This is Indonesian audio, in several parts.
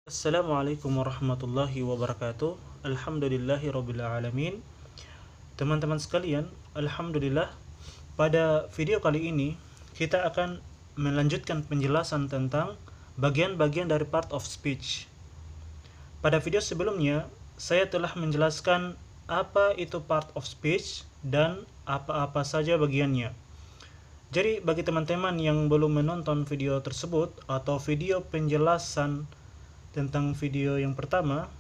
Assalamualaikum warahmatullahi wabarakatuh. Alhamdulillahirrabbilalamin. Teman-teman sekalian, Alhamdulillah, pada video kali ini kita akan melanjutkan penjelasan tentang bagian-bagian dari part of speech. Pada video sebelumnya, saya telah menjelaskan apa itu part of speech dan apa-apa saja bagiannya. Jadi bagi teman-teman yang belum menonton video tersebut atau video penjelasan tentang video yang pertama,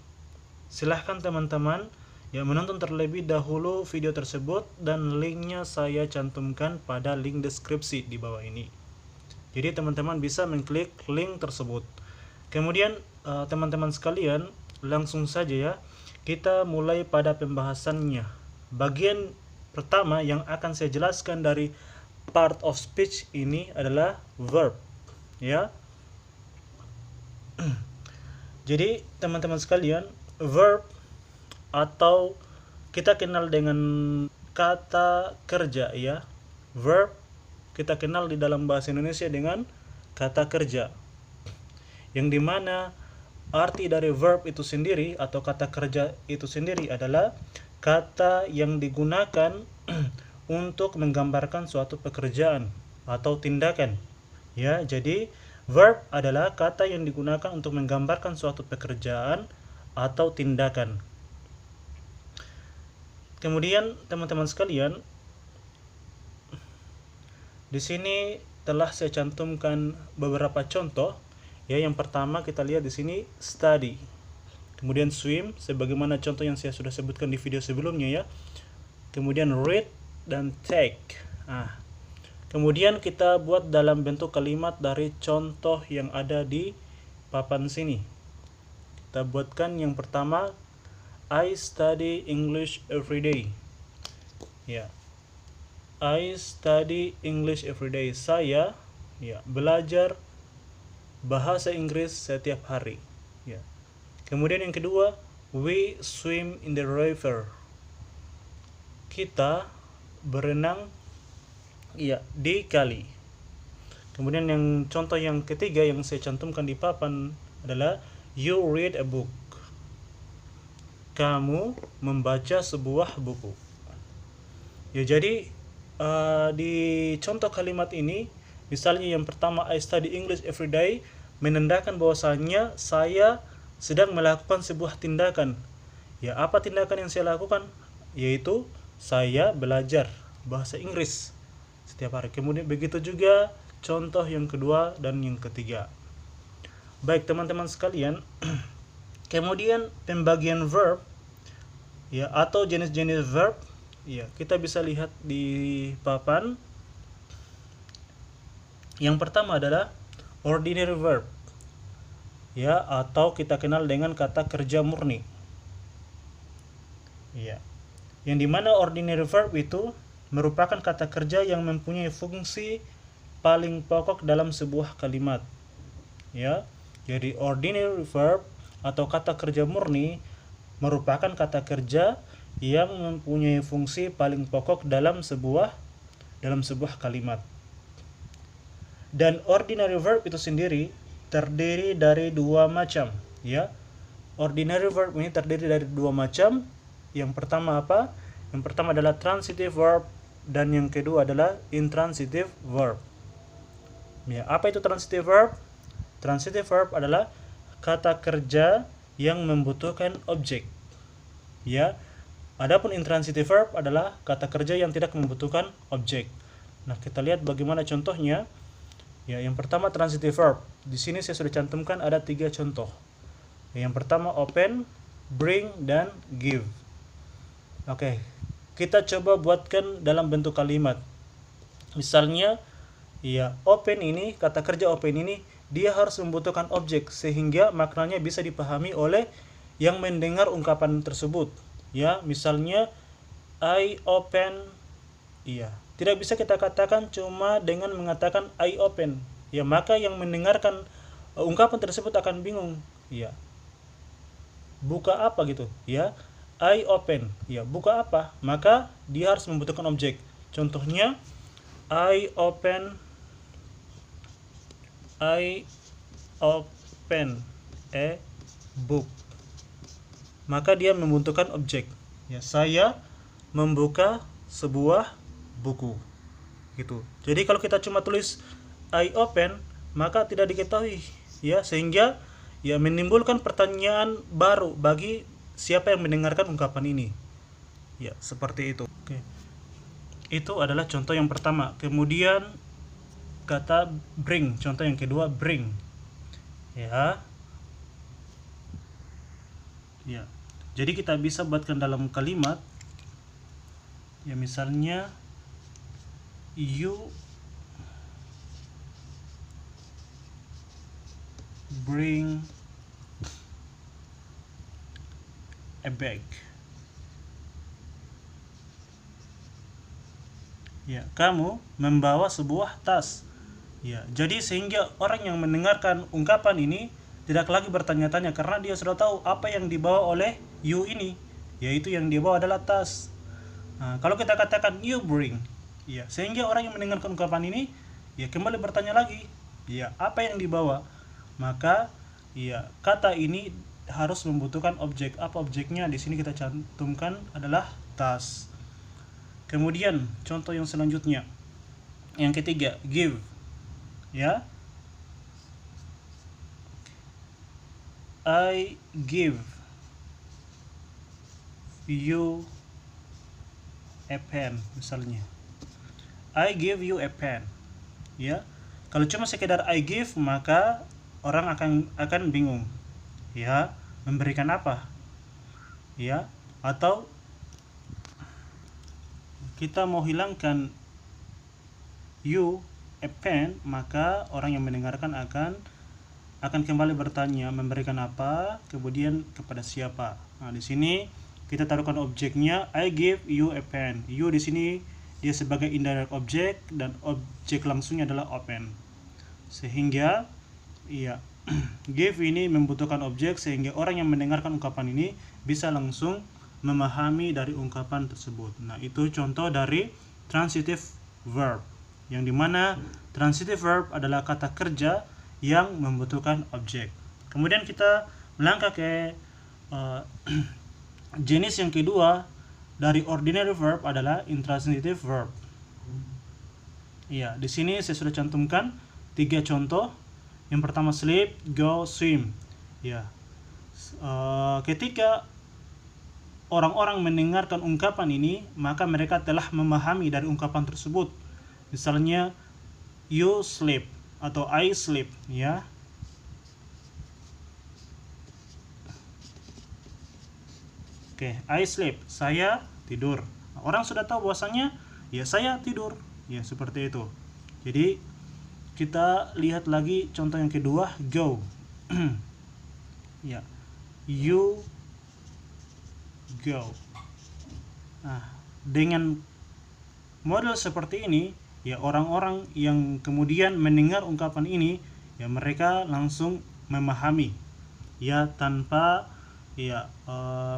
silahkan teman-teman yang menonton terlebih dahulu video tersebut dan linknya saya cantumkan pada link deskripsi di bawah ini. Jadi teman-teman bisa mengklik link tersebut. Kemudian teman-teman sekalian, langsung saja ya, kita mulai pada pembahasannya. Bagian pertama yang akan saya jelaskan dari part of speech ini adalah verb, ya. Jadi teman-teman sekalian, verb atau kita kenal dengan kata kerja, ya. Verb kita kenal di dalam bahasa Indonesia dengan kata kerja, yang dimana arti dari verb itu sendiri atau kata kerja itu sendiri adalah kata yang digunakan untuk menggambarkan suatu pekerjaan atau tindakan, ya. Jadi verb adalah kata yang digunakan untuk menggambarkan suatu pekerjaan atau tindakan. Kemudian teman-teman sekalian, di sini telah saya cantumkan beberapa contoh. Ya, yang pertama kita lihat di sini study. Kemudian swim sebagaimana contoh yang saya sudah sebutkan di video sebelumnya, ya. Kemudian read dan take. Kemudian kita buat dalam bentuk kalimat dari contoh yang ada di papan sini. Kita buatkan yang pertama, I study English every day. Ya. I study English every day. Saya belajar bahasa Inggris setiap hari. Ya. Kemudian yang kedua, we swim in the river. Kita berenang di kali. Kemudian yang contoh yang ketiga yang saya cantumkan di papan adalah you read a book. Kamu membaca sebuah buku. Ya, jadi di contoh kalimat ini, misalnya yang pertama I study English every day, menandakan bahwasanya saya sedang melakukan sebuah tindakan. Ya, apa tindakan yang saya lakukan? Yaitu saya belajar bahasa Inggris setiap hari. Kemudian begitu juga contoh yang kedua dan yang ketiga. Baik teman-teman sekalian, kemudian pembagian verb, ya, atau jenis-jenis verb, ya, kita bisa lihat di papan. Yang pertama adalah ordinary verb, ya, atau kita kenal dengan kata kerja murni, ya, yang dimana ordinary verb itu merupakan kata kerja yang mempunyai fungsi paling pokok dalam sebuah kalimat, ya. Jadi ordinary verb atau kata kerja murni merupakan kata kerja yang mempunyai fungsi paling pokok dalam sebuah kalimat. Dan ordinary verb itu sendiri terdiri dari dua macam, ya. Ordinary verb ini terdiri dari dua macam. Yang pertama apa? Yang pertama adalah transitive verb dan yang kedua adalah intransitive verb. Ya, apa itu transitive verb? Transitive verb adalah kata kerja yang membutuhkan objek. Ya. Adapun intransitive verb adalah kata kerja yang tidak membutuhkan objek. Nah, kita lihat bagaimana contohnya. Ya, yang pertama transitive verb. Di sini saya sudah cantumkan ada 3 contoh. Yang pertama open, bring, dan give. Oke. Kita coba buatkan dalam bentuk kalimat. Misalnya, ya, open ini, kata kerja open ini, dia harus membutuhkan objek sehingga maknanya bisa dipahami oleh yang mendengar ungkapan tersebut. Ya, misalnya I open, iya. Tidak bisa kita katakan cuma dengan mengatakan I open. Ya, maka yang mendengarkan ungkapan tersebut akan bingung. Ya. Buka apa gitu, ya? I open, ya, buka apa? Maka dia harus membutuhkan objek. Contohnya I open a book. Maka dia membutuhkan objek. Ya, saya membuka sebuah buku. Gitu. Jadi kalau kita cuma tulis I open, maka tidak diketahui, ya, sehingga ya menimbulkan pertanyaan baru bagi siapa yang mendengarkan ungkapan ini. Ya, seperti itu. Oke. Itu adalah contoh yang pertama. Kemudian kata bring, contoh yang kedua bring. Ya. Ya. Jadi kita bisa buatkan dalam kalimat, ya, misalnya you bring a bag. Ya, kamu membawa sebuah tas. Ya, jadi sehingga orang yang mendengarkan ungkapan ini tidak lagi bertanya-tanya karena dia sudah tahu apa yang dibawa oleh you ini, yaitu yang dibawa adalah tas. Nah, kalau kita katakan you bring, ya, sehingga orang yang mendengarkan ungkapan ini ya kembali bertanya lagi, ya, apa yang dibawa. Maka ya kata ini harus membutuhkan objek. Apa objeknya? Di sini kita cantumkan adalah tas. Kemudian contoh yang selanjutnya, yang ketiga, give. Ya, I give you a pen, misalnya. I give you a pen. Ya, kalau cuma sekedar I give, maka orang akan bingung. Ya, memberikan apa? Ya, atau kita mau hilangkan you a pen, maka orang yang mendengarkan akan kembali bertanya memberikan apa, kemudian kepada siapa. Nah, di sini kita taruhkan objeknya I give you a pen. You di sini dia sebagai indirect object dan objek langsungnya adalah open. Sehingga ya give ini membutuhkan objek sehingga orang yang mendengarkan ungkapan ini bisa langsung memahami dari ungkapan tersebut. Nah, itu contoh dari transitive verb, yang dimana transitive verb adalah kata kerja yang membutuhkan objek. Kemudian kita melangkah ke jenis yang kedua dari ordinary verb adalah intransitive verb. Ya, di sini saya sudah cantumkan 3 contoh. Yang pertama sleep, go, swim. Ya, ketika orang-orang mendengarkan ungkapan ini, maka mereka telah memahami dari ungkapan tersebut. Misalnya you sleep atau I sleep, ya. Oke, I sleep, saya tidur. Orang sudah tahu bahwasanya ya saya tidur, ya, seperti itu. Jadi kita lihat lagi contoh yang kedua, go. Ya, you go. Nah, dengan model seperti ini, ya, orang-orang yang kemudian mendengar ungkapan ini, ya, mereka langsung memahami, ya, tanpa ya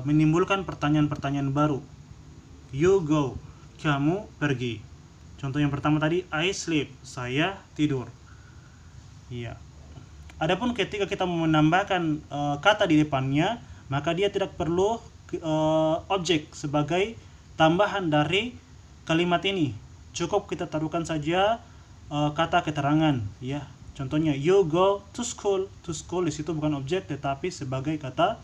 menimbulkan pertanyaan-pertanyaan baru. You go, kamu pergi. Contoh yang pertama tadi I sleep, saya tidur. Ya. Adapun ketika kita menambahkan kata di depannya, maka dia tidak perlu objek sebagai tambahan dari kalimat ini. Cukup kita taruhkan saja kata keterangan, ya. Contohnya you go to school. To school di situ bukan objek tetapi sebagai kata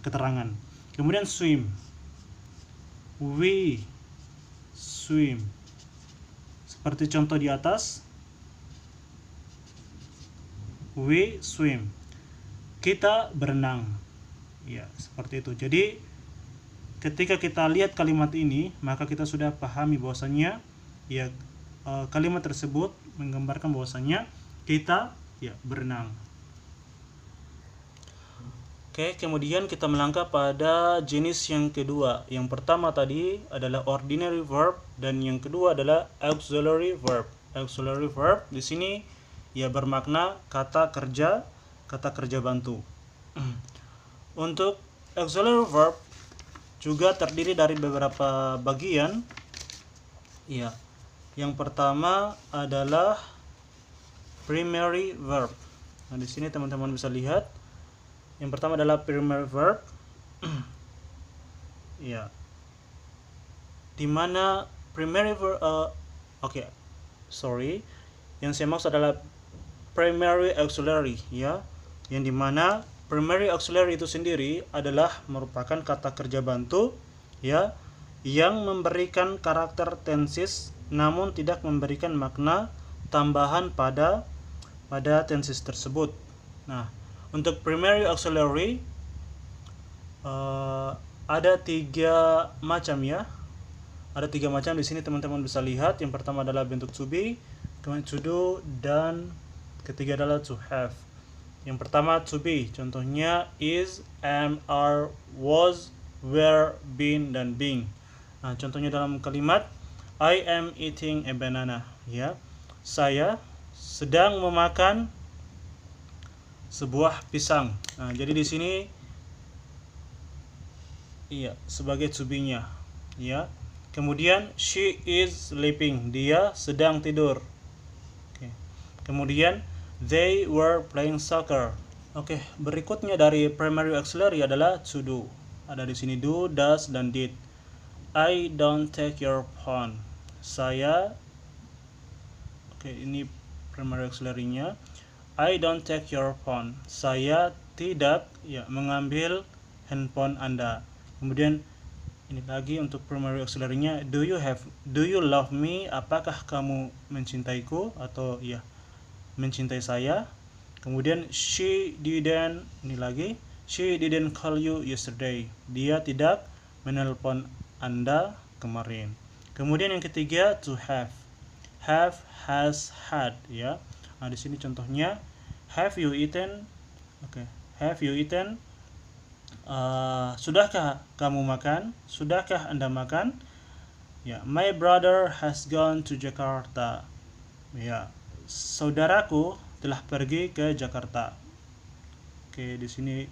keterangan. Kemudian swim. We swim. Seperti contoh di atas. We swim. Kita berenang. Ya, seperti itu. Jadi ketika kita lihat kalimat ini, maka kita sudah pahami bahwasanya ya kalimat tersebut menggambarkan bahwasanya kita ya berenang. Oke, kemudian kita melangkah pada jenis yang kedua. Yang pertama tadi adalah ordinary verb dan yang kedua adalah auxiliary verb. Auxiliary verb di sini ya bermakna kata kerja bantu. Untuk auxiliary verb juga terdiri dari beberapa bagian. Ya. Yang pertama adalah primary verb. Nah, di sini teman-teman bisa lihat. Yang pertama adalah primary verb. Ya. Dimana primary verb yang saya maksud adalah primary auxiliary, ya. Yang dimana primary auxiliary itu sendiri adalah merupakan kata kerja bantu, ya, yang memberikan karakter tenses namun tidak memberikan makna tambahan pada tenses tersebut. Nah, untuk primary auxiliary ada 3 macam, ya. Ada 3 macam di sini teman-teman bisa lihat. Yang pertama adalah bentuk to be, kemudian to do, dan ketiga adalah to have. Yang pertama to be, contohnya is, am, are, was, were, been, dan being. Nah, contohnya dalam kalimat I am eating a banana, ya. Saya sedang memakan sebuah pisang. Nah, jadi di sini sebagai to be-nya, ya. Kemudian she is sleeping, dia sedang tidur. Oke. Kemudian they were playing soccer. Oke, berikutnya dari primary auxiliary adalah to do. Ada di sini do, does, dan did. I don't take your phone. Ini primary auxiliary-nya. I don't take your phone. Saya tidak mengambil handphone Anda. Kemudian ini lagi untuk primary auxiliary-nya, do you love me? Apakah kamu mencintaiku atau mencintai saya? Kemudian she didn't call you yesterday. Dia tidak menelpon Anda kemarin. Kemudian yang ketiga to have, has, had, ya. Nah, di sini contohnya have you eaten? Have you eaten? Sudahkah kamu makan? Sudahkah Anda makan? Ya, my brother has gone to Jakarta. Ya, saudaraku telah pergi ke Jakarta. Oke, di sini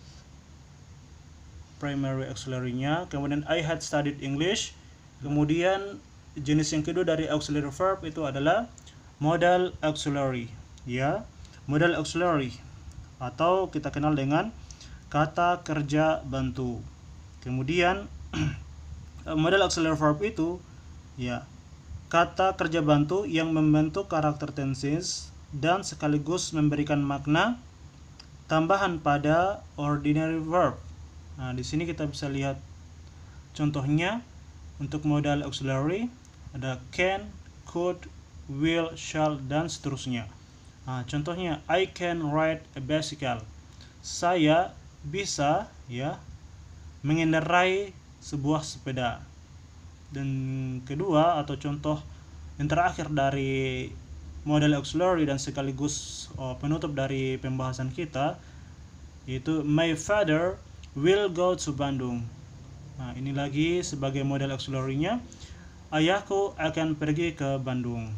primary auxiliary-nya. Kemudian I had studied English. Kemudian jenis yang kedua dari auxiliary verb itu adalah modal auxiliary, ya. Modal auxiliary atau kita kenal dengan kata kerja bantu. Kemudian modal auxiliary verb itu kata kerja bantu yang membentuk karakter tenses dan sekaligus memberikan makna tambahan pada ordinary verb. Nah, di sini kita bisa lihat contohnya untuk modal auxiliary ada can, could, will, shall, dan seterusnya. Nah, contohnya I can ride a bicycle. Saya bisa mengendarai sebuah sepeda. Dan kedua atau contoh yang terakhir dari modal auxiliary dan sekaligus penutup dari pembahasan kita yaitu my father will go to Bandung. Nah, ini lagi sebagai modal auxiliary-nya, ayahku akan pergi ke Bandung.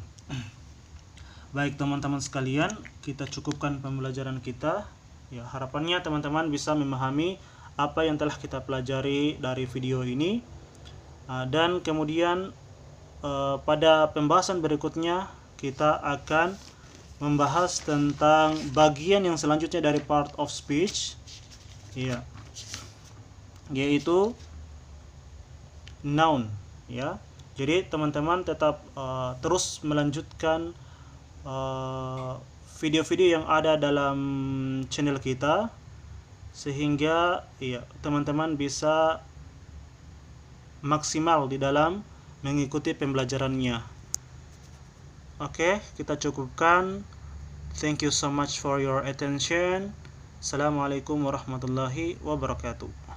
Baik teman-teman sekalian, kita cukupkan pembelajaran kita. Ya, harapannya teman-teman bisa memahami apa yang telah kita pelajari dari video ini. Dan kemudian pada pembahasan berikutnya kita akan membahas tentang bagian yang selanjutnya dari part of speech, yaitu noun, ya. Jadi teman-teman tetap terus melanjutkan video-video yang ada dalam channel kita sehingga teman-teman bisa maksimal di dalam mengikuti pembelajarannya. Oke, kita cukupkan. Thank you so much for your attention. Assalamualaikum warahmatullahi wabarakatuh.